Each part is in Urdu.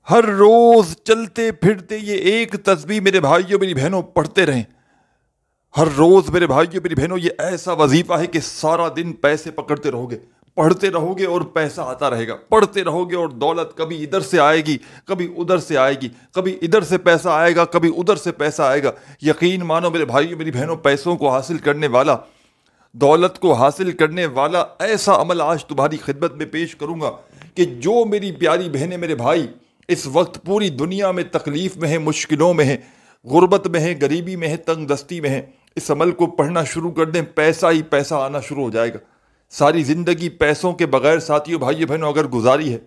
ہر روز چلتے پھرتے یہ ایک تسبیح میرے بھائیوں میری بہنوں پڑھتے رہیں. ہر روز میرے بھائیوں میری بہنوں یہ ایسا وظیفہ ہے کہ سارا دن پیسے پکڑتے رہو گے، پڑھتے رہو گے اور پیسہ آتا رہے گا، پڑھتے رہو گے اور دولت کبھی ادھر سے آئے گی، کبھی ادھر سے آئے گی، کبھی ادھر سے پیسہ آئے گا، کبھی ادھر سے پیسہ آئے گا. یقین مانو میرے بھائیوں میری بہنوں، پیسوں کو حاصل کرنے والا، دولت کو حاصل کرنے والا ایسا عمل آج تمہاری خدمت میں پیش کروں گا کہ جو میری پیاری بہنیں میرے بھائی اس وقت پوری دنیا میں تکلیف میں ہیں، مشکلوں میں ہیں، غربت میں ہیں، غریبی میں ہیں، تنگ دستی میں ہیں، اس عمل کو پڑھنا شروع کر دیں، پیسہ ہی پیسہ آنا شروع ہو جائے گا. ساری زندگی پیسوں کے بغیر ساتھیوں بھائیوں بہنوں اگر گزاری ہے،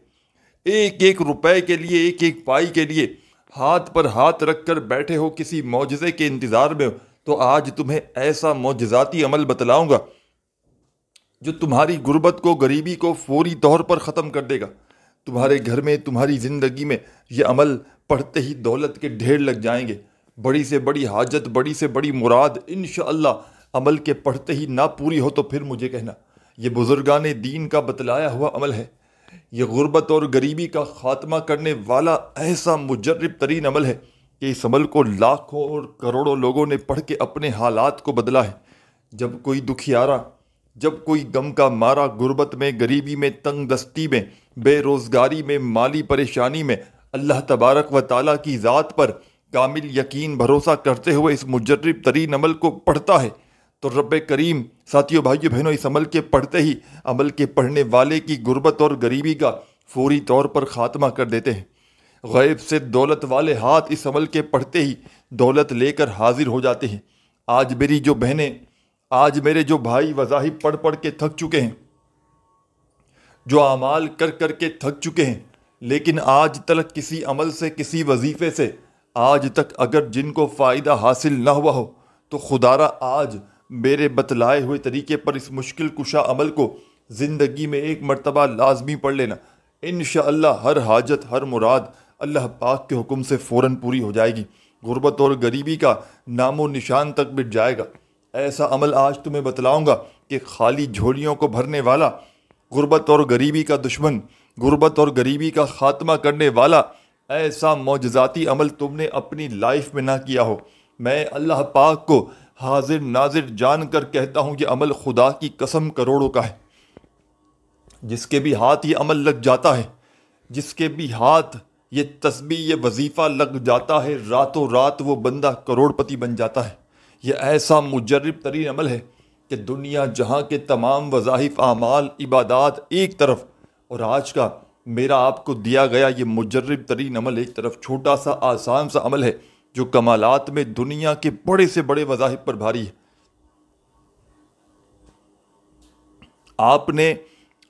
ایک ایک روپے کے لیے، ایک ایک پائی کے لیے ہاتھ پر ہاتھ رکھ کر بیٹھے ہو، کسی معجزے کے انتظار میں ہو، تو آج تمہیں ایسا معجزاتی عمل بتلاؤں گا جو تمہاری غربت کو، غریبی کو فوری طور پر ختم کر دے گا. تمہارے گھر میں، تمہاری زندگی میں یہ عمل پڑھتے ہی دولت کے ڈھیر لگ جائیں گے. بڑی سے بڑی حاجت، بڑی سے بڑی مراد انشاءاللہ عمل کے پڑھتے ہی نہ پوری ہو تو پھر مجھے کہنا. یہ بزرگان دین کا بتلایا ہوا عمل ہے. یہ غربت اور غریبی کا خاتمہ کرنے والا ایسا مجرب ترین عمل ہے کہ اس عمل کو لاکھوں اور کروڑوں لوگوں نے پڑھ کے اپنے حالات کو بدلا ہے. جب کوئی دکھیارا، جب کوئی غم کا مارا غربت میں، غریبی میں، تنگ دستی میں، بے روزگاری میں، مالی پریشانی میں، اللہ تبارک و تعالیٰ کی ذات پر کامل یقین بھروسہ کرتے ہوئے اس مجرب ترین عمل کو پڑھتا ہے تو رب کریم ساتھیوں بھائیوں بہنوں اس عمل کے پڑھتے ہی عمل کے پڑھنے والے کی غربت اور غریبی کا فوری طور پر خاتمہ کر دیتے ہیں. غیب سے دولت والے ہاتھ اس عمل کے پڑھتے ہی دولت لے کر حاضر ہو جاتے ہیں. آج میری جو بہنیں، آج میرے جو بھائی وظائف پڑھ پڑھ کے تھک چکے ہیں، جو اعمال کر کر کے تھک چکے ہیں، لیکن آج تک کسی عمل سے، کسی وظیفے سے آج تک اگر جن کو فائدہ حاصل نہ ہوا ہو تو خدارا آج میرے بتلائے ہوئے طریقے پر اس مشکل کشا عمل کو زندگی میں ایک مرتبہ لازمی پڑھ لینا. انشاءاللہ ہر حاجت، ہر مراد اللہ پاک کے حکم سے فوراً پوری ہو جائے گی. غربت اور غریبی کا نام و نشان تک مٹ جائے گا. ایسا عمل آج تمہیں بتلاؤں گا کہ خالی جھولیوں کو بھرنے والا، غربت اور غریبی کا دشمن، غربت اور غریبی کا خاتمہ کرنے والا ایسا معجزاتی عمل تم نے اپنی لائف میں نہ کیا ہو. میں اللہ پاک کو حاضر ناظر جان کر کہتا ہوں یہ عمل خدا کی قسم کروڑوں کا ہے. جس کے بھی ہاتھ یہ عمل لگ جاتا ہے، جس کے بھی ہاتھ یہ تسبیح، یہ وظیفہ لگ جاتا ہے، راتوں رات وہ بندہ کروڑ پتی بن جاتا ہے. یہ ایسا مجرب ترین عمل ہے کہ دنیا جہاں کے تمام وظائف، اعمال، عبادات ایک طرف، اور آج کا میرا آپ کو دیا گیا یہ مجرب ترین عمل ایک طرف، چھوٹا سا آسان سا عمل ہے جو کمالات میں دنیا کے بڑے سے بڑے وظائف پر بھاری ہے. آپ نے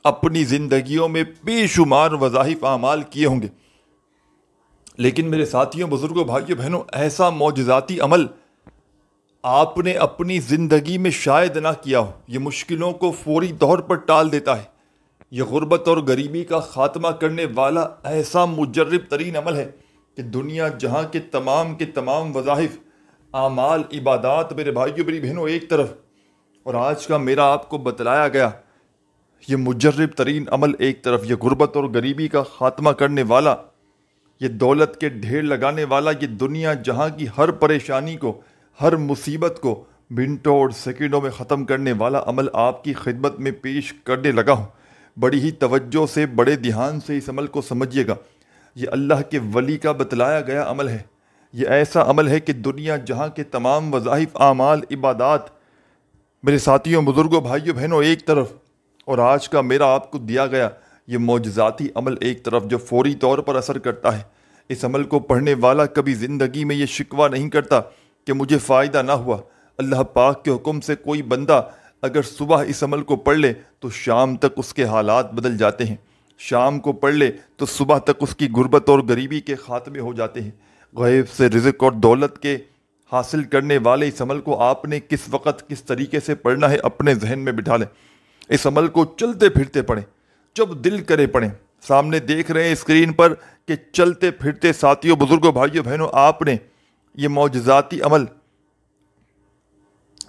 اپنی زندگیوں میں بے شمار وظائف اعمال کیے ہوں گے، لیکن میرے ساتھیوں، بزرگوں، بھائیوں، بہنوں، ایسا معجزاتی عمل آپ نے اپنی زندگی میں شاید نہ کیا ہو. یہ مشکلوں کو فوری طور پر ٹال دیتا ہے. یہ غربت اور غریبی کا خاتمہ کرنے والا ایسا مجرب ترین عمل ہے کہ دنیا جہاں کے تمام وظائف، اعمال، عبادات میرے بھائیوں میری بہنوں ایک طرف، اور آج کا میرا آپ کو بتلایا گیا یہ مجرب ترین عمل ایک طرف، یہ غربت اور غریبی کا خاتمہ کرنے والا، یہ دولت کے ڈھیر لگانے والا، یہ دنیا جہاں کی ہر پریشانی کو، ہر مصیبت کو منٹوں اور سیکنڈوں میں ختم کرنے والا عمل آپ کی خدمت میں پیش کرنے لگا ہوں. بڑی ہی توجہ سے، بڑے دھیان سے اس عمل کو سمجھیے گا. یہ اللہ کے ولی کا بتلایا گیا عمل ہے. یہ ایسا عمل ہے کہ دنیا جہاں کے تمام وظائف، اعمال، عبادات میرے ساتھیوں، بزرگوں، بھائیوں، بہنوں ایک طرف، اور آج کا میرا آپ کو دیا گیا یہ معجزاتی عمل ایک طرف جو فوری طور پر اثر کرتا ہے. اس عمل کو پڑھنے والا کبھی زندگی میں یہ شکوہ نہیں کرتا کہ مجھے فائدہ نہ ہوا. اللہ پاک کے حکم سے کوئی بندہ اگر صبح اس عمل کو پڑھ لے تو شام تک اس کے حالات بدل جاتے ہیں. شام کو پڑھ لے تو صبح تک اس کی غربت اور غریبی کے خاتمے ہو جاتے ہیں. غیب سے رزق اور دولت کے حاصل کرنے والے اس عمل کو آپ نے کس وقت، کس طریقے سے پڑھنا ہے اپنے ذہن میں بٹھا لیں. اس عمل کو چلتے پھرتے پڑھیں، جب دل کرے پڑھیں. سامنے دیکھ رہے ہیں اسکرین پر کہ چلتے پھرتے ساتھیوں، بزرگوں، بھائیوں، بہنوں، آپ نے یہ معجزاتی عمل،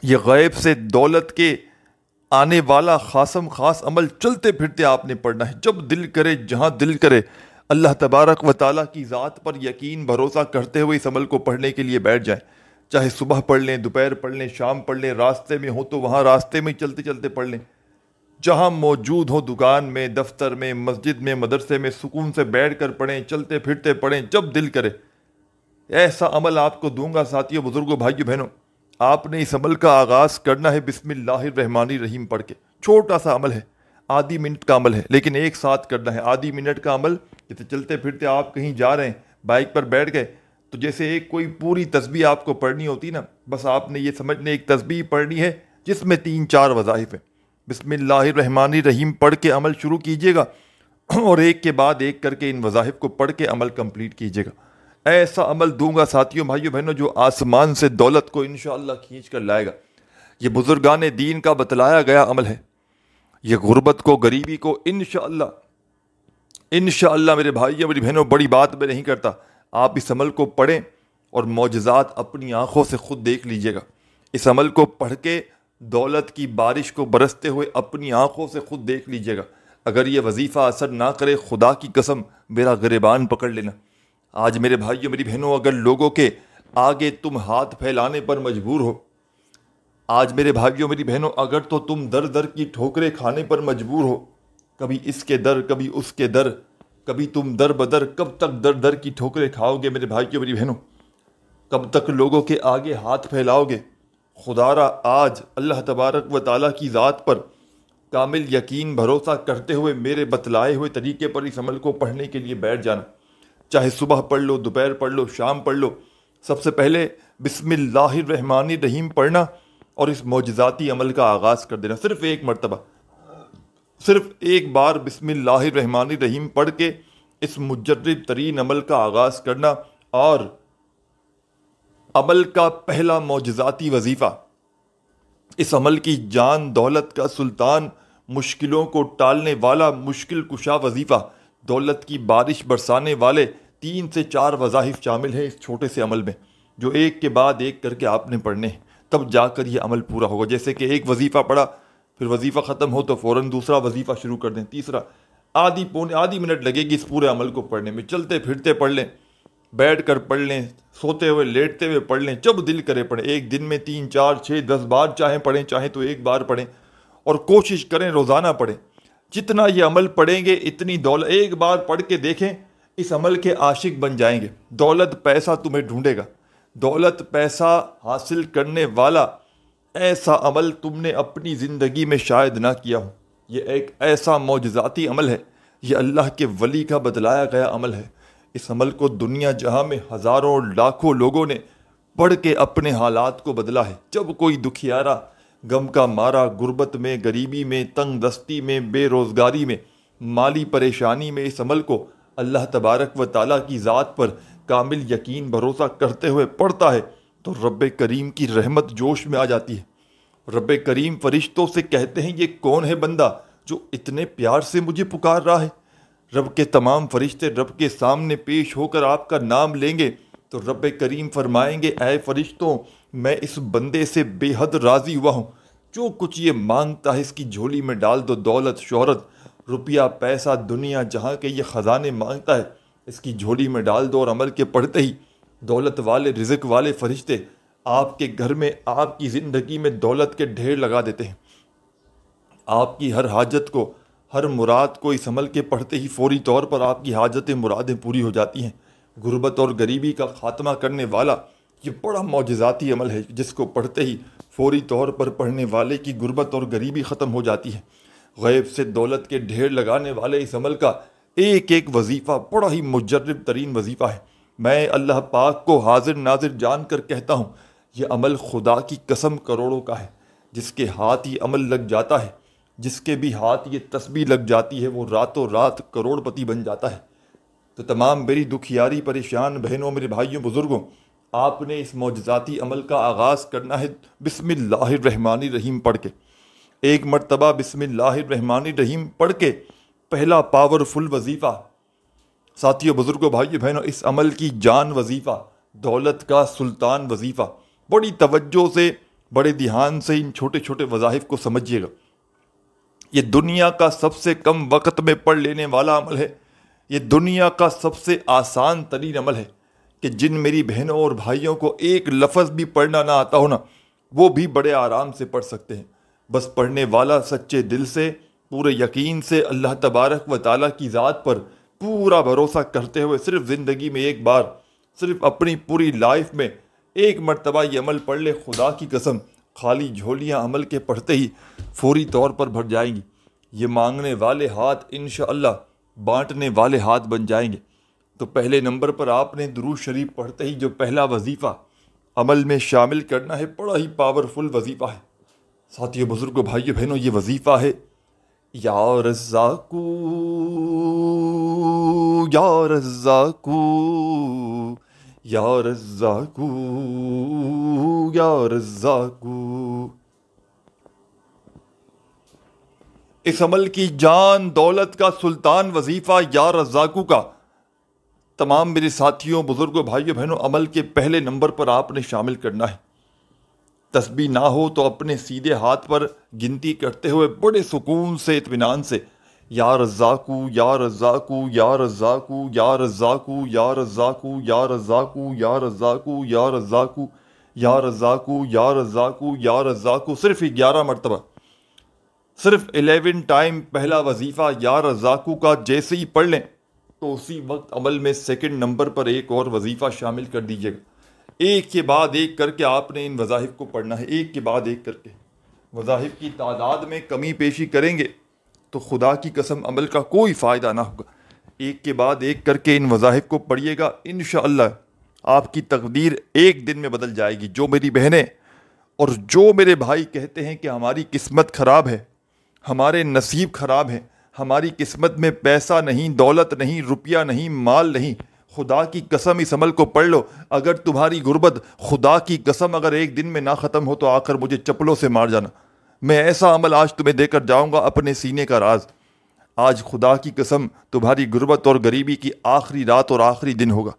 یہ غیب سے دولت کے آنے والا خاص عمل چلتے پھرتے آپ نے پڑھنا ہے. جب دل کرے، جہاں دل کرے اللہ تبارک و تعالیٰ کی ذات پر یقین بھروسہ کرتے ہوئے اس عمل کو پڑھنے کے لیے بیٹھ جائیں. چاہے صبح پڑھ لیں، دوپہر پڑھ لیں، شام پڑھ لیں، راستے میں ہو تو وہاں راستے میں چلتے چلتے پڑھ لیں، جہاں موجود ہو، دکان میں، دفتر میں، مسجد میں، مدرسے میں، سکون سے بیٹھ کر پڑھیں، چلتے پھرتے پڑھیں، جب دل کرے. ایسا عمل آپ کو دوں گا ساتھیوں، بزرگوں، بھائیوں، بہنوں. آپ نے اس عمل کا آغاز کرنا ہے بسم اللہ الرحمن الرحیم پڑھ کے. چھوٹا سا عمل ہے، آدھی منٹ کا عمل ہے، لیکن ایک ساتھ کرنا ہے. آدھی منٹ کا عمل، جیسے چلتے پھرتے آپ کہیں جا رہے ہیں، بائک پر بیٹھ گئے، تو جیسے ایک کوئی پوری تسبیح آپ کو پڑھنی ہوتی نا، بس آپ نے یہ سمجھنے ایک تسبیح پڑھنی ہے جس میں 3-4 وظائف ہیں. بسم اللہ الرحمن الرحیم پڑھ کے عمل شروع کیجئے گا، اور ایک کے بعد ایک کر کے ان وظائف کو پڑھ کے عمل کمپلیٹ کیجئے گا. ایسا عمل دوں گا ساتھیوں، بھائیوں، بہنوں، جو آسمان سے دولت کو انشاءاللہ کھینچ کر لائے گا. یہ بزرگان دین کا بتلایا گیا عمل ہے. یہ غربت کو، غریبی کو انشاءاللہ میرے بھائیوں، میری بہنوں، بڑی بات میں نہیں کرتا، آپ اس عمل کو پڑھیں اور معجزات اپنی آنکھوں سے خود دیکھ لیجئے گا. اس عمل کو پڑھ کے دولت کی بارش کو برستے ہوئے اپنی آنکھوں سے خود دیکھ لیجئے گا. اگر یہ وظیفہ اثر نہ کرے، خدا کی قسم میرا گریبان پکڑ لینا. آج میرے بھائیوں، میری بہنوں، اگر لوگوں کے آگے تم ہاتھ پھیلانے پر مجبور ہو، آج میرے بھائیوں، میری بہنوں، اگر تو تم در در کی ٹھوکریں کھانے پر مجبور ہو، کبھی اس کے در، کبھی اس کے در، کبھی تم در بدر، کب تک در در کی ٹھوکریں کھاؤ گے میرے بھائیوں، میری بہنوں؟ کب تک لوگوں کے آگے ہاتھ پھیلاؤ گے؟ خدا را آج اللہ تبارک و تعالیٰ کی ذات پر کامل یقین بھروسہ کرتے ہوئے میرے بتلائے ہوئے طریقے پر اس عمل کو پڑھنے کے لیے بیٹھ جانا. چاہے صبح پڑھ لو، دوپہر پڑھ لو، شام پڑھ لو. سب سے پہلے بسم اللہ الرحمن الرحیم پڑھنا اور اس معجزاتی عمل کا آغاز کر دینا. صرف ایک مرتبہ، صرف ایک بار بسم اللہ الرحمن الرحیم پڑھ کے اس مجرب ترین عمل کا آغاز کرنا. اور عمل کا پہلا معجزاتی وظیفہ، اس عمل کی جان دولت کا سلطان، مشکلوں کو ٹالنے والا، مشکل کشا وظیفہ، دولت کی بارش برسانے والے 3 سے 4 وظائف شامل ہیں اس چھوٹے سے عمل میں، جو ایک کے بعد ایک کر کے آپ نے پڑھنے ہیں. تب جا کر یہ عمل پورا ہوگا. جیسے کہ ایک وظیفہ پڑھا، پھر وظیفہ ختم ہو تو فوراً دوسرا وظیفہ شروع کر دیں، تیسرا. آدھی منٹ لگے گی اس پورے عمل کو پڑھنے میں. چلتے پھرتے پڑھ لیں، بیٹھ کر پڑھ لیں، سوتے ہوئے، لیٹتے ہوئے پڑھ لیں، جب دل کرے پڑھیں. ایک دن میں 3 4 6 10 بار چاہیں پڑھیں، چاہیں تو ایک بار پڑھیں، اور کوشش کریں روزانہ پڑھیں. جتنا یہ عمل پڑھیں گے اتنی دولت. ایک بار پڑھ کے دیکھیں، اس عمل کے عاشق بن جائیں گے. دولت پیسہ تمہیں ڈھونڈے گا. دولت پیسہ حاصل کرنے والا ایسا عمل تم نے اپنی زندگی میں شاید نہ کیا ہو. یہ ایک ایسا معجزاتی عمل ہے، یہ اللہ کے ولی کا بتلایا گیا عمل ہے. اس عمل کو دنیا جہاں میں ہزاروں لاکھوں لوگوں نے پڑھ کے اپنے حالات کو بدلا ہے. جب کوئی دکھیارا، غم کا مارا، غربت میں، غریبی میں، تنگ دستی میں، بے روزگاری میں، مالی پریشانی میں اس عمل کو اللہ تبارک و تعالیٰ کی ذات پر کامل یقین بھروسہ کرتے ہوئے پڑھتا ہے تو رب کریم کی رحمت جوش میں آ جاتی ہے. رب کریم فرشتوں سے کہتے ہیں، یہ کون ہے بندہ جو اتنے پیار سے مجھے پکار رہا ہے؟ رب کے تمام فرشتے رب کے سامنے پیش ہو کر آپ کا نام لیں گے تو رب کریم فرمائیں گے، اے فرشتوں، میں اس بندے سے بے حد راضی ہوا ہوں. جو کچھ یہ مانگتا ہے اس کی جھولی میں ڈال دو. دولت، شہرت، روپیہ، پیسہ، دنیا جہاں کے یہ خزانے مانگتا ہے اس کی جھولی میں ڈال دو. اور عمل کے پڑھتے ہی دولت والے، رزق والے فرشتے آپ کے گھر میں، آپ کی زندگی میں دولت کے ڈھیر لگا دیتے ہیں. آپ کی ہر حاجت کو، ہر مراد کو اس عمل کے پڑھتے ہی فوری طور پر آپ کی حاجتیں، مرادیں پوری ہو جاتی ہیں. غربت اور غریبی کا خاتمہ کرنے والا یہ بڑا معجزاتی عمل ہے، جس کو پڑھتے ہی فوری طور پر پڑھنے والے کی غربت اور غریبی ختم ہو جاتی ہے. غیب سے دولت کے ڈھیر لگانے والے اس عمل کا ایک ایک وظیفہ بڑا ہی مجرب ترین وظیفہ ہے. میں اللہ پاک کو حاضر ناظر جان کر کہتا ہوں، یہ عمل خدا کی قسم کروڑوں کا ہے. جس کے ہاتھ یہ عمل لگ جاتا ہے، جس کے بھی ہاتھ یہ تسبیح لگ جاتی ہے، وہ راتوں رات کروڑ پتی بن جاتا ہے. تو تمام میری دکھیاری پریشان بہنوں، میرے بھائیوں، بزرگوں، آپ نے اس معجزاتی عمل کا آغاز کرنا ہے بسم اللہ الرحمن الرحیم پڑھ کے. ایک مرتبہ بسم اللہ الرحمن الرحیم پڑھ کے پہلا پاورفل وظیفہ، ساتھیوں، بزرگوں، بھائیوں، بہنوں، اس عمل کی جان وظیفہ، دولت کا سلطان وظیفہ. بڑی توجہ سے، بڑے دھیان سے ان چھوٹے چھوٹے وظائف کو سمجھیے گا. یہ دنیا کا سب سے کم وقت میں پڑھ لینے والا عمل ہے. یہ دنیا کا سب سے آسان ترین عمل ہے کہ جن میری بہنوں اور بھائیوں کو ایک لفظ بھی پڑھنا نہ آتا ہو نا، وہ بھی بڑے آرام سے پڑھ سکتے ہیں۔ بس پڑھنے والا سچے دل سے، پورے یقین سے، اللہ تبارک و تعالیٰ کی ذات پر پورا بھروسہ کرتے ہوئے صرف زندگی میں ایک بار، صرف اپنی پوری لائف میں ایک مرتبہ یہ عمل پڑھ لے، خدا کی قسم خالی جھولیاں عمل کے پڑھتے ہی فوری طور پر بھر جائیں گی۔ یہ مانگنے والے ہاتھ انشاءاللہ بانٹنے والے ہاتھ بن جائیں گے۔ تو پہلے نمبر پر آپ نے درود شریف پڑھتے ہی جو پہلا وظیفہ عمل میں شامل کرنا ہے، بڑا ہی پاورفل وظیفہ ہے۔ ساتھیو، بزرگوں، بھائیو، بہنوں، یہ وظیفہ ہے یا رزاقو یا رزاقو یا رزاقو یا رزاقو۔ اس عمل کی جان دولت کا سلطان وظیفہ یا رزاقو کا تمام میرے ساتھیوں، بزرگوں، بھائیوں، بہنوں، عمل کے پہلے نمبر پر آپ نے شامل کرنا ہے۔ تسبیح نہ ہو تو اپنے سیدھے ہاتھ پر گنتی کرتے ہوئے بڑے سکون سے، اطمینان سے یا رزاقو یا رزاقو یا رزاقو یا رزاقو یا رزاقو یا رزاقو یا رزاقو یا رزاقو یا رزاقو یا رزاقو یا رزاقو صرف 11 مرتبہ، صرف 11 ٹائم پہلا وظیفہ یا رزاقو کا جیسے ہی پڑھ لیں تو اسی وقت عمل میں سیکنڈ نمبر پر ایک اور وظیفہ شامل کر دیجیے گا۔ ایک کے بعد ایک کر کے آپ نے ان وظائف کو پڑھنا ہے، ایک کے بعد ایک کر کے۔ وظائف کی تعداد میں کمی بیشی کریں گے تو خدا کی قسم عمل کا کوئی فائدہ نہ ہوگا۔ ایک کے بعد ایک کر کے ان وظائف کو پڑھیے گا، انشاءاللہ آپ کی تقدیر ایک دن میں بدل جائے گی۔ جو میری بہنیں اور جو میرے بھائی کہتے ہیں کہ ہماری قسمت خراب ہے، ہمارے نصیب خراب ہیں، ہماری قسمت میں پیسہ نہیں، دولت نہیں، روپیہ نہیں، مال نہیں، خدا کی قسم اس عمل کو پڑھ لو۔ اگر تمہاری غربت خدا کی قسم اگر ایک دن میں نہ ختم ہو تو آ کر مجھے چپلوں سے مار جانا۔ میں ایسا عمل آج تمہیں دے کر جاؤں گا، اپنے سینے کا راز۔ آج خدا کی قسم تمہاری غربت اور غریبی کی آخری رات اور آخری دن ہوگا۔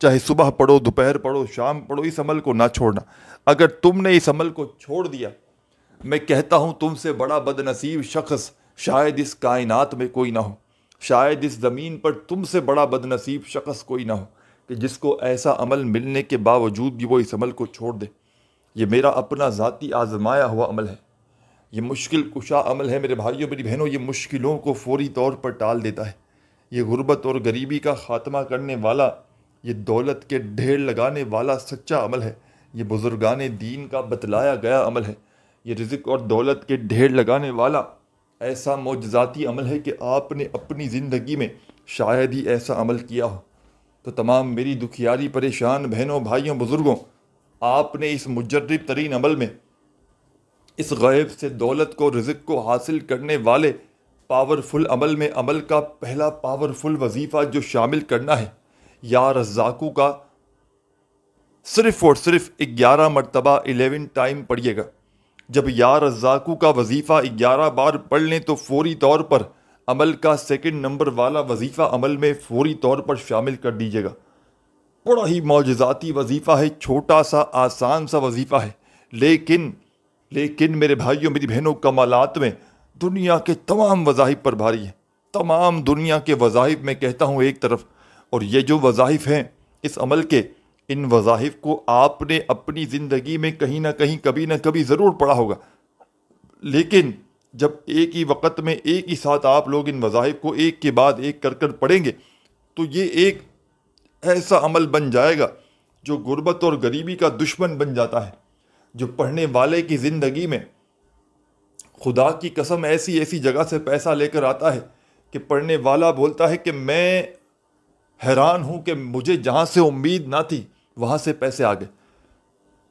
چاہے صبح پڑھو، دوپہر پڑھو، شام پڑھو، اس عمل کو نہ چھوڑنا۔ اگر تم نے اس عمل کو چھوڑ دیا، میں کہتا ہوں تم سے بڑا بد نصیب شخص شاید اس کائنات میں کوئی نہ ہو، شاید اس زمین پر تم سے بڑا بد نصیب شخص کوئی نہ ہو کہ جس کو ایسا عمل ملنے کے باوجود بھی وہ اس عمل کو چھوڑ دے۔ یہ میرا اپنا ذاتی آزمایا ہوا عمل ہے، یہ مشکل کشا عمل ہے میرے بھائیوں، میری بہنوں۔ یہ مشکلوں کو فوری طور پر ٹال دیتا ہے، یہ غربت اور غریبی کا خاتمہ کرنے والا، یہ دولت کے ڈھیر لگانے والا سچا عمل ہے، یہ بزرگان دین کا بتلایا گیا عمل ہے، یہ رزق اور دولت کے ڈھیر لگانے والا ایسا معجزاتی عمل ہے کہ آپ نے اپنی زندگی میں شاید ہی ایسا عمل کیا ہو۔ تو تمام میری دکھیاری پریشان بہنوں، بھائیوں، بزرگوں، آپ نے اس مجرب ترین عمل میں، اس غیب سے دولت کو، رزق کو حاصل کرنے والے پاورفل عمل میں عمل کا پہلا پاورفل وظیفہ جو شامل کرنا ہے یا رزاقو کا، صرف اور صرف 11 مرتبہ 11 ٹائم پڑھیے گا۔ جب یا رزاقو کا وظیفہ 11 بار پڑھ لیں تو فوری طور پر عمل کا سیکنڈ نمبر والا وظیفہ عمل میں فوری طور پر شامل کر دیجیے گا۔ بڑا ہی معجزاتی وظیفہ ہے، چھوٹا سا آسان سا وظیفہ ہے، لیکن میرے بھائیوں، میری بہنوں، کمالات میں دنیا کے تمام وظائف پر بھاری ہے۔ تمام دنیا کے وظائف میں کہتا ہوں ایک طرف، اور یہ جو وظائف ہیں اس عمل کے، ان وظائف کو آپ نے اپنی زندگی میں کہیں نہ کہیں، کبھی نہ کبھی ضرور پڑھا ہوگا، لیکن جب ایک ہی وقت میں ایک ہی ساتھ آپ لوگ ان وظائف کو ایک کے بعد ایک کر کر پڑھیں گے تو یہ ایک ایسا عمل بن جائے گا جو غربت اور غریبی کا دشمن بن جاتا ہے، جو پڑھنے والے کی زندگی میں خدا کی قسم ایسی جگہ سے پیسہ لے کر آتا ہے کہ پڑھنے والا بولتا ہے کہ میں حیران ہوں کہ مجھے جہاں سے امید نہ تھی وہاں سے پیسے آ گئے۔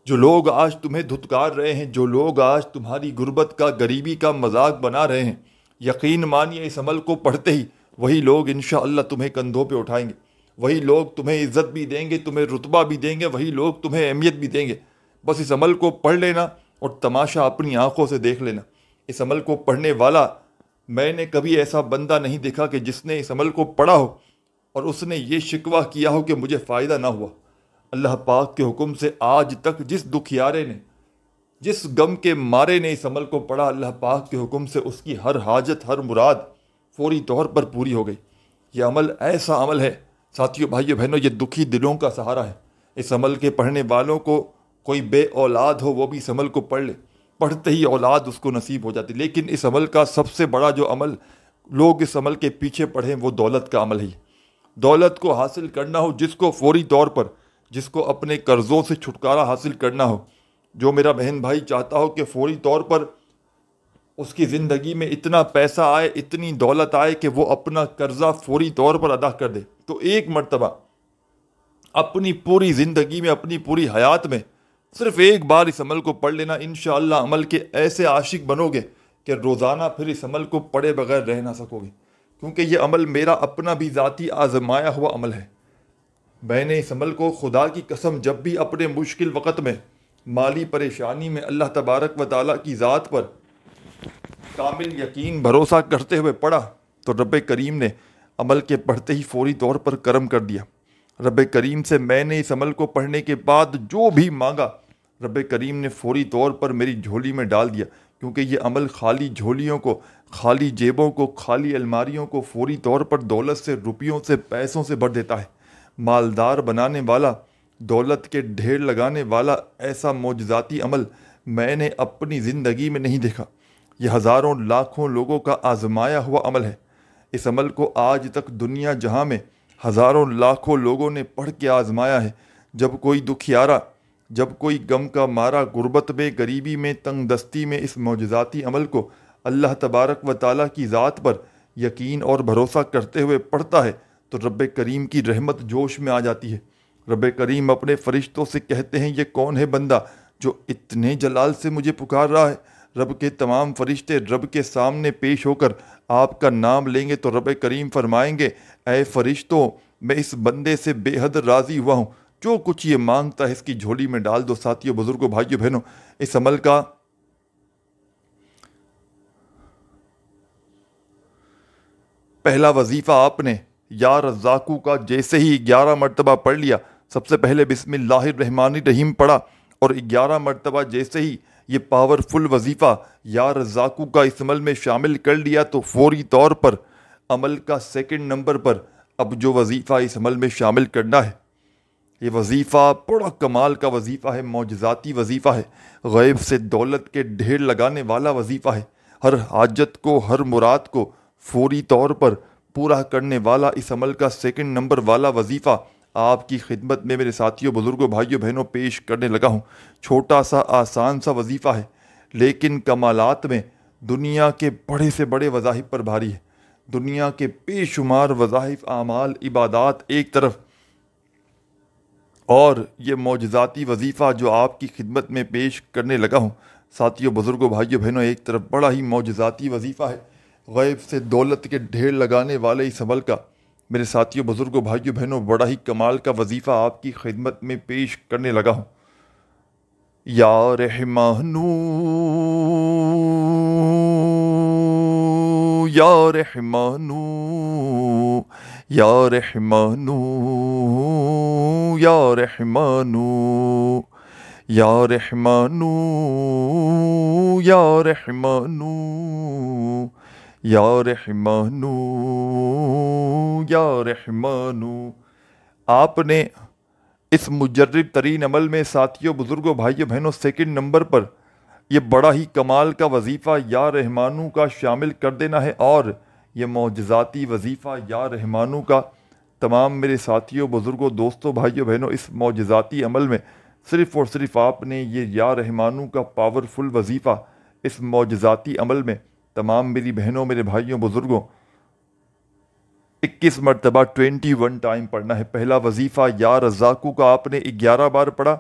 جو لوگ آج تمہیں دھتکار رہے ہیں، جو لوگ آج تمہاری غربت کا، غریبی کا مذاق بنا رہے ہیں، یقین مانیے اس عمل کو پڑھتے ہی وہی لوگ انشاءاللہ تمہیں کندھوں پہ اٹھائیں گے، وہی لوگ تمہیں عزت بھی دیں گے، تمہیں رتبہ بھی دیں گے، وہی لوگ تمہیں اہمیت بھی دیں گے۔ بس اس عمل کو پڑھ لینا اور تماشا اپنی آنکھوں سے دیکھ لینا۔ اس عمل کو پڑھنے والا، میں نے کبھی ایسا بندہ نہیں دیکھا کہ جس نے اس عمل کو پڑھا ہو اور اس نے یہ شکوہ کیا ہو کہ مجھے فائدہ نہ ہوا۔ اللہ پاک کے حکم سے آج تک جس دکھیارے نے، جس غم کے مارے نے اس عمل کو پڑھا، اللہ پاک کے حکم سے اس کی ہر حاجت، ہر مراد فوری طور پر پوری ہو گئی۔ یہ عمل ایسا عمل ہے ساتھیوں بھائیوں بہنوں، یہ دکھی دلوں کا سہارا ہے۔ اس عمل کے پڑھنے والوں کو، کوئی بے اولاد ہو وہ بھی اس عمل کو پڑھ لے، پڑھتے ہی اولاد اس کو نصیب ہو جاتی۔ لیکن اس عمل کا سب سے بڑا جو عمل لوگ اس عمل کے پیچھے پڑھیں وہ دولت کا عمل ہی۔ دولت کو حاصل کرنا ہو، جس کو فوری طور پر، جس کو اپنے قرضوں سے چھٹکارا حاصل کرنا ہو، جو میرا بہن بھائی چاہتا ہو کہ فوری طور پر اس کی زندگی میں اتنا پیسہ آئے، اتنی دولت آئے کہ وہ اپنا قرضہ فوری طور پر ادا کر دے، تو ایک مرتبہ اپنی پوری زندگی میں، اپنی پوری حیات میں صرف ایک بار اس عمل کو پڑھ لینا، انشاءاللہ عمل کے ایسے عاشق بنو گے کہ روزانہ پھر اس عمل کو پڑھے بغیر رہ نہ سکو گے، کیونکہ یہ عمل میرا اپنا بھی ذاتی آزمایا ہوا عمل ہے۔ میں نے اس عمل کو خدا کی قسم جب بھی اپنے مشکل وقت میں، مالی پریشانی میں اللہ تبارک و تعالیٰ کی ذات پر کامل یقین بھروسہ کرتے ہوئے پڑھا تو رب کریم نے عمل کے پڑھتے ہی فوری طور پر کرم کر دیا۔ رب کریم سے میں نے اس عمل کو پڑھنے کے بعد جو بھی مانگا رب کریم نے فوری طور پر میری جھولی میں ڈال دیا، کیونکہ یہ عمل خالی جھولیوں کو، خالی جیبوں کو، خالی الماریوں کو فوری طور پر دولت سے، روپیوں سے، پیسوں سے بھر دیتا ہے۔ مالدار بنانے والا، دولت کے ڈھیر لگانے والا ایسا معجزاتی عمل میں نے اپنی زندگی میں نہیں دیکھا۔ یہ ہزاروں لاکھوں لوگوں کا آزمایا ہوا عمل ہے۔ اس عمل کو آج تک دنیا جہاں میں ہزاروں لاکھوں لوگوں نے پڑھ کے آزمایا ہے۔ جب کوئی دکھیارا، جب کوئی غم کا مارا، غربت میں، غریبی میں، تنگ دستی میں اس معجزاتی عمل کو اللہ تبارک و تعالیٰ کی ذات پر یقین اور بھروسہ کرتے ہوئے پڑھتا ہے تو رب کریم کی رحمت جوش میں آ جاتی ہے۔ رب کریم اپنے فرشتوں سے کہتے ہیں، یہ کون ہے بندہ جو اتنے جلال سے مجھے پکار رہا ہے؟ رب کے تمام فرشتے رب کے سامنے پیش ہو کر آپ کا نام لیں گے تو رب کریم فرمائیں گے، اے فرشتوں، میں اس بندے سے بے حد راضی ہوا ہوں، جو کچھ یہ مانگتا ہے اس کی جھولی میں ڈال دو۔ ساتھیوں، بزرگوں، بھائیوں، بہنوں، اس عمل کا پہلا وظیفہ آپ نے یا رزاقو کا جیسے ہی 11 مرتبہ پڑھ لیا، سب سے پہلے بسم اللہ الرحمن الرحیم پڑھا، اور 11 مرتبہ جیسے ہی یہ پاورفل وظیفہ یا رزاقو کا اس عمل میں شامل کر لیا تو فوری طور پر عمل کا سیکنڈ نمبر پر اب جو وظیفہ اس عمل میں شامل کرنا ہے، یہ وظیفہ بڑا کمال کا وظیفہ ہے، معجزاتی وظیفہ ہے، غیب سے دولت کے ڈھیر لگانے والا وظیفہ ہے، ہر حاجت کو، ہر مراد کو فوری طور پر پورا کرنے والا اس عمل کا سیکنڈ نمبر والا وظیفہ آپ کی خدمت میں میرے ساتھیوں، بزرگوں، بھائیوں، بہنوں پیش کرنے لگا ہوں۔ چھوٹا سا آسان سا وظیفہ ہے، لیکن کمالات میں دنیا کے بڑے سے بڑے وظائف پر بھاری ہے۔ دنیا کے بے شمار وظائف، اعمال، عبادات ایک طرف، اور یہ معجزاتی وظیفہ جو آپ کی خدمت میں پیش کرنے لگا ہوں ساتھیوں، بزرگوں، بھائیوں، بہنوں، ایک طرف بڑا ہی معجزاتی وظیفہ ہے، غیب سے دولت کے ڈھیر لگانے والے اس عمل کا میرے ساتھیوں، بزرگوں، بھائیوں، بہنوں بڑا ہی کمال کا وظیفہ آپ کی خدمت میں پیش کرنے لگا ہوں۔ یا رحمانو، یا رحمانو، یا رحمانو، یا رحمانو، یا رحمانو، یا رحمانو، یا رحمانو، یا رحمانو۔ آپ نے اس مجرب ترین عمل میں ساتھیوں، بزرگوں، بھائیوں، بہنوں سیکنڈ نمبر پر یہ بڑا ہی کمال کا وظیفہ یا رحمانو کا شامل کر دینا ہے، اور یہ معجزاتی وظیفہ یا رحمانو کا تمام میرے ساتھیوں، بزرگوں، دوستوں، بھائیوں، بہنوں اس معجزاتی عمل میں صرف اور صرف آپ نے یہ یا رحمانو کا پاورفل وظیفہ اس معجزاتی عمل میں تمام میری بہنوں، میرے بھائیوں، بزرگوں 21 مرتبہ 21 ٹائم پڑھنا ہے۔ پہلا وظیفہ یا رزاقو کا آپ نے 11 بار پڑھا،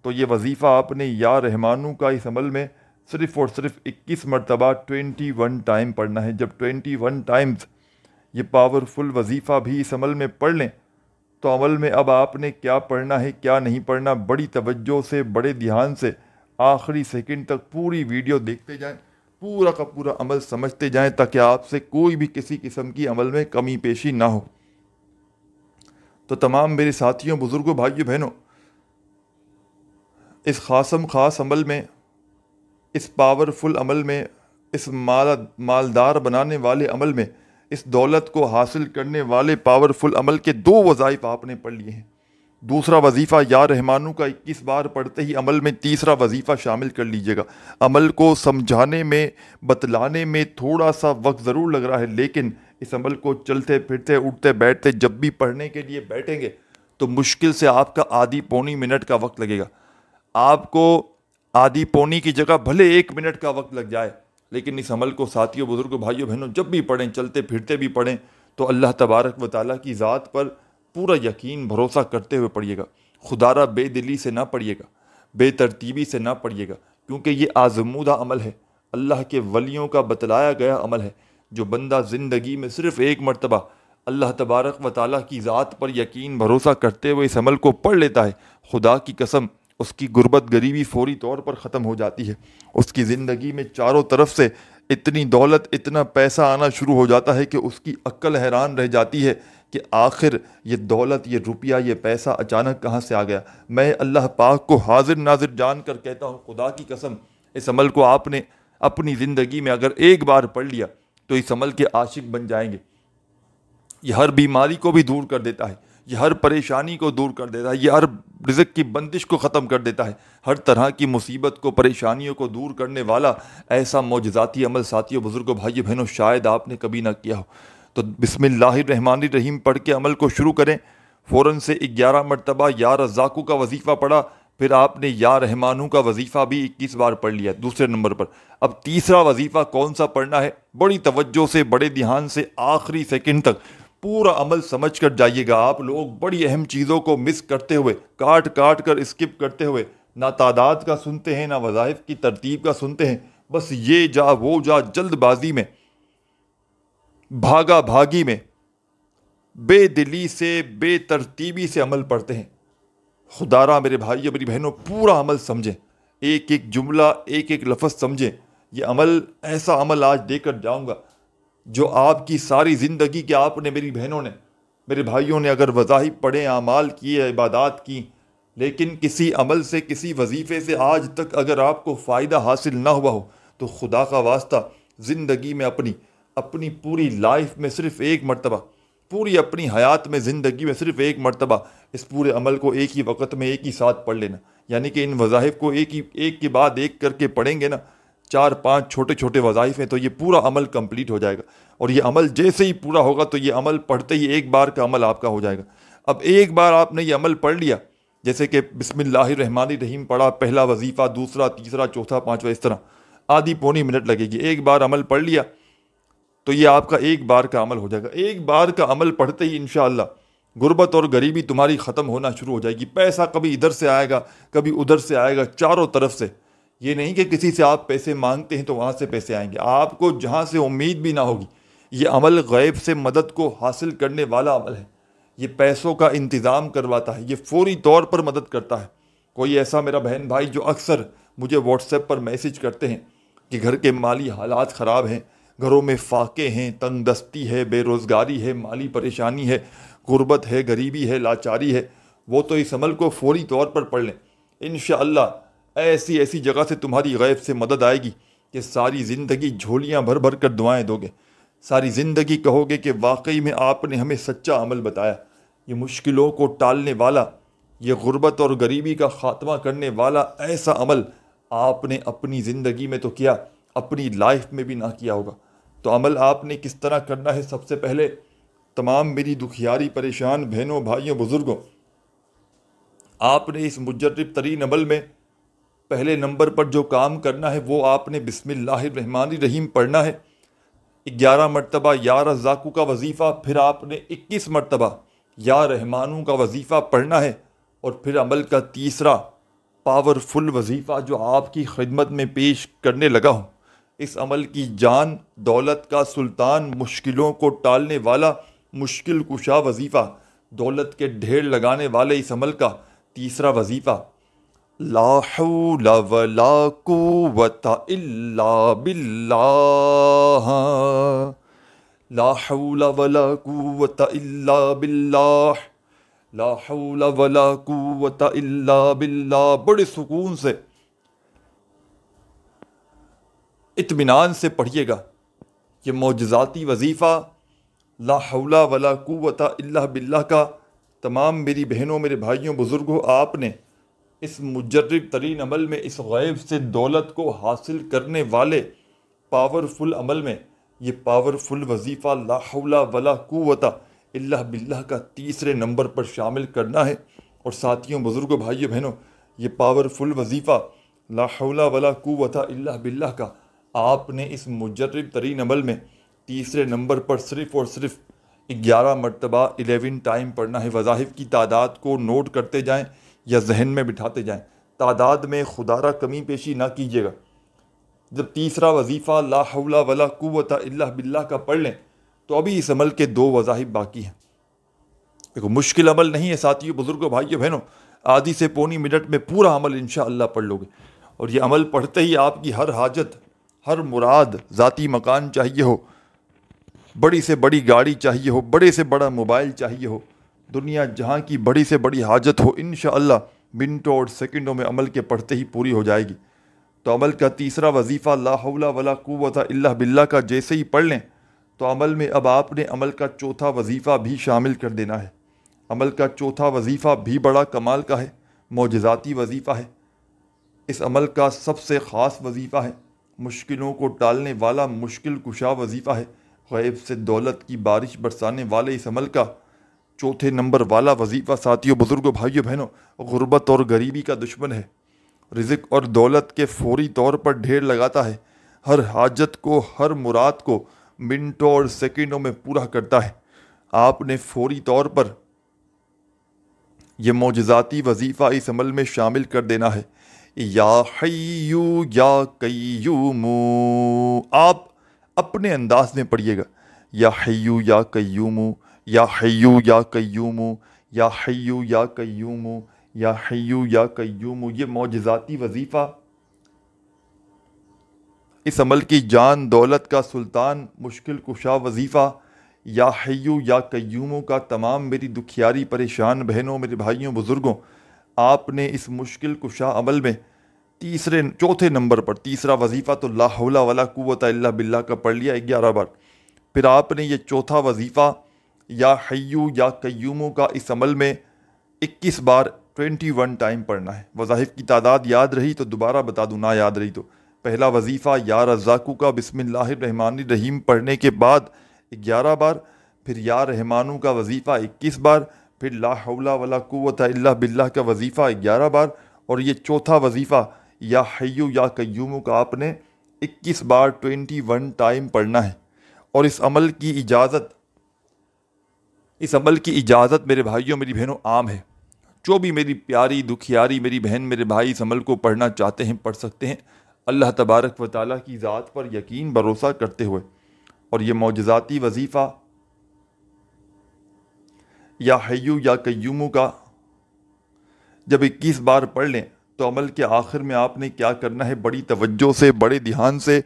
تو یہ وظیفہ آپ نے یا رحمانو کا اس عمل میں صرف اور صرف 21 مرتبہ 21 ٹائم پڑھنا ہے۔ جب 21 ٹائمز یہ پاورفل وظیفہ بھی اس عمل میں پڑھ لیں تو عمل میں اب آپ نے کیا پڑھنا ہے، کیا نہیں پڑھنا، بڑی توجہ سے، بڑے دھیان سے آخری سیکنڈ تک پوری ویڈیو دیکھتے جائیں، پورا کا پورا عمل سمجھتے جائیں، تاکہ آپ سے کوئی بھی کسی قسم کی عمل میں کمی پیشی نہ ہو۔ تو تمام میرے ساتھیوں، بزرگوں، بھائیوں، بہنوں اس خاص عمل میں، اس پاورفل عمل میں، اس مالدار بنانے والے عمل میں اس دولت کو حاصل کرنے والے پاورفل عمل کے 2 وظائف آپ نے پڑھ لیے ہیں۔ دوسرا وظیفہ یا رحمانو کا 21 بار پڑھتے ہی عمل میں تیسرا وظیفہ شامل کر لیجئے گا۔ عمل کو سمجھانے میں، بتلانے میں تھوڑا سا وقت ضرور لگ رہا ہے، لیکن اس عمل کو چلتے پھرتے اٹھتے بیٹھتے جب بھی پڑھنے کے لیے بیٹھیں گے تو مشکل سے آپ کا آدھی پونی منٹ کا وقت لگے گا۔ آپ کو آدھی پونی کی جگہ بھلے 1 منٹ کا وقت لگ جائے، لیکن اس عمل کو ساتھیوں، بزرگوں، بھائیوں، بہنوں جب بھی پڑھیں، چلتے پھرتے بھی پڑھیں تو اللہ تبارک و تعالیٰ کی ذات پر پورا یقین بھروسہ کرتے ہوئے پڑھیے گا۔ خدا را بے دلی سے نہ پڑھیے گا، بے ترتیبی سے نہ پڑھیے گا، کیونکہ یہ آزمودہ عمل ہے، اللہ کے ولیوں کا بتلایا گیا عمل ہے۔ جو بندہ زندگی میں صرف 1 مرتبہ اللہ تبارک و تعالیٰ کی ذات پر یقین بھروسہ کرتے ہوئے اس عمل کو پڑھ لیتا ہے، خدا کی قسم اس کی غربت غریبی فوری طور پر ختم ہو جاتی ہے۔ اس کی زندگی میں چاروں طرف سے اتنی دولت، اتنا پیسہ آنا شروع ہو جاتا ہے کہ اس کی عقل حیران رہ جاتی ہے کہ آخر یہ دولت، یہ روپیہ، یہ پیسہ اچانک کہاں سے آ گیا۔ میں اللہ پاک کو حاضر ناظر جان کر کہتا ہوں، خدا کی قسم اس عمل کو آپ نے اپنی زندگی میں اگر 1 بار پڑھ لیا تو اس عمل کے عاشق بن جائیں گے۔ یہ ہر بیماری کو بھی دور کر دیتا ہے، یہ ہر پریشانی کو دور کر دیتا ہے، یہ ہر رزق کی بندش کو ختم کر دیتا ہے، ہر طرح کی مصیبت کو، پریشانیوں کو دور کرنے والا ایسا معجزاتی عمل ساتھیوں، بزرگوں، بھائیوں، بہنوں شاید آپ نے کبھی نہ کیا ہو۔ تو بسم اللہ الرحمن الرحیم پڑھ کے عمل کو شروع کریں۔ فوراً سے 11 مرتبہ یا رزاقو کا وظیفہ پڑھا، پھر آپ نے یا رحمانو کا وظیفہ بھی 21 بار پڑھ لیا دوسرے نمبر پر۔ اب تیسرا وظیفہ کون سا پڑھنا ہے؟ بڑی توجہ سے، بڑے دھیان سے آخری سیکنڈ تک پورا عمل سمجھ کر جائیے گا۔ آپ لوگ بڑی اہم چیزوں کو مس کرتے ہوئے، کاٹ کر اسکپ کرتے ہوئے نہ تعداد کا سنتے ہیں، نہ وظائف کی ترتیب کا سنتے ہیں، بس یہ جا وہ جا، جلد بازی میں، بھاگا بھاگی میں، بے دلی سے، بے ترتیبی سے عمل پڑھتے ہیں۔ خدا را میرے بھائیو، میری بہنوں پورا عمل سمجھیں، ایک ایک جملہ، ایک ایک لفظ سمجھیں۔ یہ عمل ایسا عمل آج دے کر جاؤں گا جو آپ کی ساری زندگی کے، آپ نے، میری بہنوں نے، میرے بھائیوں نے اگر وظائف پڑھے، اعمال کیے، عبادات کی، لیکن کسی عمل سے، کسی وظیفے سے آج تک اگر آپ کو فائدہ حاصل نہ ہوا ہو تو خدا کا واسطہ زندگی میں اپنی پوری لائف میں صرف 1 مرتبہ، پوری اپنی حیات میں، زندگی میں صرف 1 مرتبہ اس پورے عمل کو ایک ہی وقت میں، ایک ہی ساتھ پڑھ لینا۔ یعنی کہ ان وظائف کو ایک کے بعد ایک کر کے پڑھیں گے نا، 4-5 چھوٹے چھوٹے وظائف ہیں، تو یہ پورا عمل کمپلیٹ ہو جائے گا۔ اور یہ عمل جیسے ہی پورا ہوگا تو یہ عمل پڑھتے ہی 1 بار کا عمل آپ کا ہو جائے گا۔ اب 1 بار آپ نے یہ عمل پڑھ لیا، جیسے کہ بسم اللہ الرحمن الرحیم پڑھا، پہلا وظیفہ، دوسرا، تیسرا، چوتھا، 5واں، اس طرح آدھی پونی منٹ لگے گی۔ 1 بار عمل پڑھ لیا تو یہ آپ کا 1 بار کا عمل ہو جائے گا۔ 1 بار کا عمل پڑھتے ہی انشاءاللہ غربت اور غریبی تمہاری ختم ہونا شروع ہو جائے گی۔ پیسہ کبھی ادھر سے آئے گا، کبھی ادھر سے آئے گا، چاروں طرف سے۔ یہ نہیں کہ کسی سے آپ پیسے مانگتے ہیں تو وہاں سے پیسے آئیں گے، آپ کو جہاں سے امید بھی نہ ہوگی۔ یہ عمل غیب سے مدد کو حاصل کرنے والا عمل ہے، یہ پیسوں کا انتظام کرواتا ہے، یہ فوری طور پر مدد کرتا ہے۔ کوئی ایسا میرا بہن بھائی جو اکثر مجھے واٹس ایپ پر میسج کرتے ہیں کہ گھر کے مالی حالات خراب ہیں، گھروں میں فاقے ہیں، تنگ دستی ہے، بے روزگاری ہے، مالی پریشانی ہے، غربت ہے، غریبی ہے، لاچاری ہے، وہ تو اس عمل کو فوری طور پر پڑھ لیں۔ انشاءاللہ ایسی ایسی جگہ سے تمہاری غیب سے مدد آئے گی کہ ساری زندگی جھولیاں بھر بھر کر دعائیں دو گے، ساری زندگی کہو گے کہ واقعی میں آپ نے ہمیں سچا عمل بتایا، یہ مشکلوں کو ٹالنے والا، یہ غربت اور غریبی کا خاتمہ کرنے والا ایسا عمل آپ نے اپنی زندگی میں تو کیا، اپنی لائف میں بھی نہ کیا ہوگا۔ تو عمل آپ نے کس طرح کرنا ہے؟ سب سے پہلے تمام میری دکھیاری پریشان بہنوں، بھائیوں، بزرگوں، آپ نے اس مجرب ترین عمل میں پہلے نمبر پر جو کام کرنا ہے وہ آپ نے بسم اللہ الرحمن الرحیم پڑھنا ہے۔ 11 مرتبہ یا رزاقو کا وظیفہ، پھر آپ نے 21 مرتبہ یا رحمانو کا وظیفہ پڑھنا ہے، اور پھر عمل کا تیسرا پاورفل وظیفہ جو آپ کی خدمت میں پیش کرنے لگا ہوں۔ اس عمل کی جان، دولت کا سلطان، مشکلوں کو ٹالنے والا، مشکل کشا وظیفہ، دولت کے ڈھیر لگانے والے اس عمل کا تیسرا وظیفہ، لا حول ولا قوت الا باللہ، لا حول ولا قوت الا باللہ، لا حول ولا قوت الا باللہ۔ بڑے سکون سے، اطمینان سے پڑھیے گا۔ یہ معجزاتی وظیفہ لا حول ولا قوت الا باللہ کا تمام میری بہنوں میرے بھائیوں بزرگوں آپ نے اس مجرب ترین عمل میں، اس غیب سے دولت کو حاصل کرنے والے پاورفل عمل میں، یہ پاورفل وظیفہ لا حول ولا قوت الا باللہ کا تیسرے نمبر پر شامل کرنا ہے۔ اور ساتھیوں بزرگوں بھائیوں بہنوں، یہ پاورفل وظیفہ لا حول ولا قوت الا باللہ کا آپ نے اس مجرب ترین عمل میں تیسرے نمبر پر صرف اور صرف 11 مرتبہ 11 ٹائم پڑھنا ہے۔ وظائف کی تعداد کو نوٹ کرتے جائیں یا ذہن میں بٹھاتے جائیں، تعداد میں خدا را کمی پیشی نہ کیجیے گا۔ جب تیسرا وظیفہ لا حول ولا قوت الا باللہ کا پڑھ لیں تو ابھی اس عمل کے 2 وظائف باقی ہیں۔ دیکھو مشکل عمل نہیں ہے ساتھیوں بزرگوں بھائیوں بہنوں، آدھی سے پونی منٹ میں پورا عمل انشاءاللہ پڑھ لو گے، اور یہ عمل پڑھتے ہی آپ کی ہر حاجت، ہر مراد، ذاتی مکان چاہیے ہو، بڑی سے بڑی گاڑی چاہیے ہو، بڑے سے بڑا موبائل چاہیے ہو، دنیا جہاں کی بڑی سے بڑی حاجت ہو، انشاءاللہ منٹوں اور سیکنڈوں میں عمل کے پڑھتے ہی پوری ہو جائے گی۔ تو عمل کا تیسرا وظیفہ لا حول ولا قوت الا باللہ کا جیسے ہی پڑھ لیں تو عمل میں اب آپ نے عمل کا چوتھا وظیفہ بھی شامل کر دینا ہے۔ عمل کا چوتھا وظیفہ بھی بڑا کمال کا ہے، معجزاتی وظیفہ ہے، اس عمل کا سب سے خاص وظیفہ ہے، مشکلوں کو ٹالنے والا مشکل کشا وظیفہ ہے، غیب سے دولت کی بارش برسانے والے اس عمل کا چوتھے نمبر والا وظیفہ ساتھیوں بزرگوں بھائیوں بہنوں غربت اور غریبی کا دشمن ہے، رزق اور دولت کے فوری طور پر ڈھیر لگاتا ہے، ہر حاجت کو، ہر مراد کو منٹوں اور سیکنڈوں میں پورا کرتا ہے۔ آپ نے فوری طور پر یہ معجزاتی وظیفہ اس عمل میں شامل کر دینا ہے۔ یا حیو یا قیوم، آپ اپنے انداز میں پڑھیے گا، یا حیو یا قیوم، یا حیو یا قیوم، یا حیو یا قیوم، یا حیو یا قیوم۔ یہ معجزاتی وظیفہ اس عمل کی جان دولت کا سلطان، مشکل کشا وظیفہ یا حیو یا قیوم کا تمام میری دکھیاری پریشان بہنوں میرے بھائیوں بزرگوں، آپ نے اس مشکل کشا عمل میں چوتھے نمبر پر تیسرا وظیفہ تو لا حول ولا قوت الا باللہ کا پڑھ لیا 11 بار، پھر آپ نے یہ چوتھا وظیفہ یا حیو یا قیوم کا اس عمل میں 21 بار 21 ٹائم پڑھنا ہے۔ وظائف کی تعداد یاد رہی تو دوبارہ بتا دوں، نہ یاد رہی تو پہلا وظیفہ یا رزاقو کا بسم اللہ الرحمن الرحیم پڑھنے کے بعد 11 بار، پھر یا رحمانو کا وظیفہ 21 بار، پھر لا حول ولا قوت الا باللہ کا وظیفہ 11 بار، اور یہ چوتھا وظیفہ یا حیو یا قیوم کا آپ نے 21 بار 21 ٹائم پڑھنا ہے۔ اور اس عمل کی اجازت میرے بھائیوں میری بہنوں عام ہے، جو بھی میری پیاری دکھیاری میری بہن میرے بھائی اس عمل کو پڑھنا چاہتے ہیں پڑھ سکتے ہیں، اللہ تبارک و تعالیٰ کی ذات پر یقین بھروسہ کرتے ہوئے۔ اور یہ معجزاتی وظیفہ یا حیو یا قیوم کا جب 21 بار پڑھ لیں تو عمل کے آخر میں آپ نے کیا کرنا ہے، بڑی توجہ سے، بڑے دھیان سے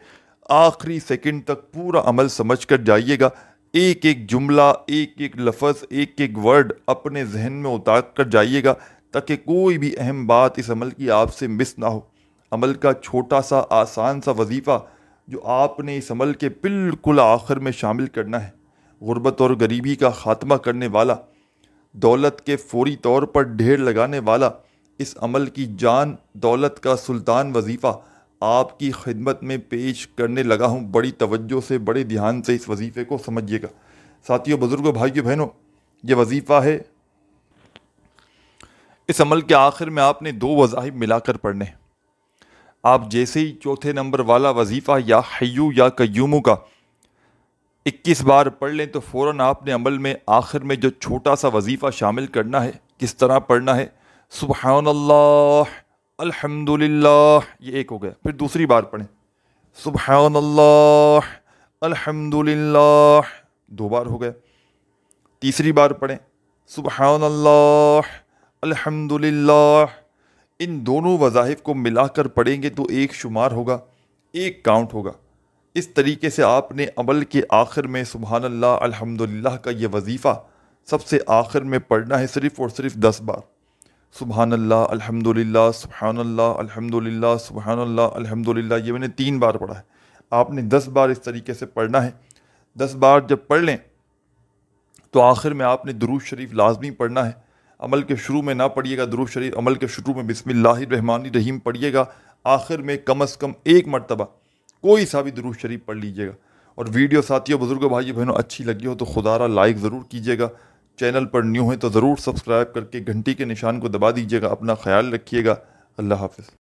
آخری سیکنڈ تک پورا عمل سمجھ کر جائیے گا، ایک ایک جملہ، ایک ایک لفظ، ایک ایک ورڈ اپنے ذہن میں اتار کر جائیے گا تاکہ کوئی بھی اہم بات اس عمل کی آپ سے مس نہ ہو۔ عمل کا چھوٹا سا آسان سا وظیفہ جو آپ نے اس عمل کے بالکل آخر میں شامل کرنا ہے، غربت اور غریبی کا خاتمہ کرنے والا، دولت کے فوری طور پر ڈھیر لگانے والا، اس عمل کی جان دولت کا سلطان وظیفہ آپ کی خدمت میں پیش کرنے لگا ہوں۔ بڑی توجہ سے، بڑے دھیان سے اس وظیفے کو سمجھیے گا ساتھیوں بزرگوں بھائیوں بہنوں۔ یہ وظیفہ ہے، اس عمل کے آخر میں آپ نے 2 وظائف ملا کر پڑھنے ہیں۔ آپ جیسے ہی چوتھے نمبر والا وظیفہ یا حیو یا قیوم کا 21 بار پڑھ لیں تو فوراً آپ نے عمل میں آخر میں جو چھوٹا سا وظیفہ شامل کرنا ہے، کس طرح پڑھنا ہے، سبحان اللہ الحمدللہ، یہ ایک ہو گیا، پھر دوسری بار پڑھیں سبحان اللہ الحمدللہ، 2 بار ہو گیا، تیسری بار پڑھیں سبحان اللہ الحمدللہ۔ ان دونوں وظائف کو ملا کر پڑھیں گے تو ایک شمار ہوگا، ایک کاؤنٹ ہوگا۔ اس طریقے سے آپ نے عمل کے آخر میں سبحان اللہ الحمدللہ کا یہ وظیفہ سب سے آخر میں پڑھنا ہے، صرف اور صرف 10 بار، سبحان اللہ الحمدللہ، سبحان اللہ الحمدللہ، سبحان اللہ الحمدللہ۔ یہ میں نے 3 بار پڑھا ہے، آپ نے 10 بار اس طریقے سے پڑھنا ہے۔ 10 بار جب پڑھ لیں تو آخر میں آپ نے درود شریف لازمی پڑھنا ہے. عمل کے شروع میں نہ پڑھیے گا درود شریف، عمل کے شروع میں بسم اللہ الرحمن الرحیم پڑھیے گا، آخر میں کم از کم 1 مرتبہ کوئی سا بھی درود شریف پڑھ لیجیے گا. اور ویڈیو ساتھیوں، بزرگوں، بھائی بہنوں اچھی لگی ہو تو خدا را لائک ضرور کیجیے گا. چینل پر نیو ہیں تو ضرور سبسکرائب کر کے گھنٹی کے نشان کو دبا دیجیے گا. اپنا خیال رکھیے گا. اللہ حافظ.